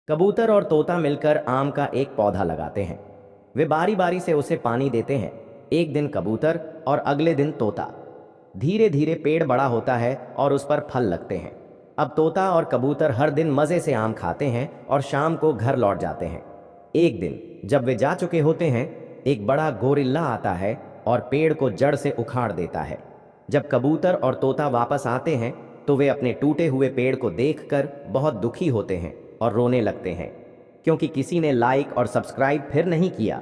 कबूतर और तोता मिलकर आम का एक पौधा लगाते हैं। वे बारी बारी से उसे पानी देते हैं। एक दिन कबूतर और अगले दिन तोता। धीरे धीरे पेड़ बड़ा होता है और उस पर फल लगते हैं। अब तोता और कबूतर हर दिन मज़े से आम खाते हैं और शाम को घर लौट जाते हैं। एक दिन जब वे जा चुके होते हैं, एक बड़ा गोरिल्ला आता है और पेड़ को जड़ से उखाड़ देता है। जब कबूतर और तोता वापस आते हैं तो वे अपने टूटे हुए पेड़ को देखकर बहुत दुखी होते हैं और रोने लगते हैं, क्योंकि किसी ने लाइक और सब्सक्राइब फिर नहीं किया।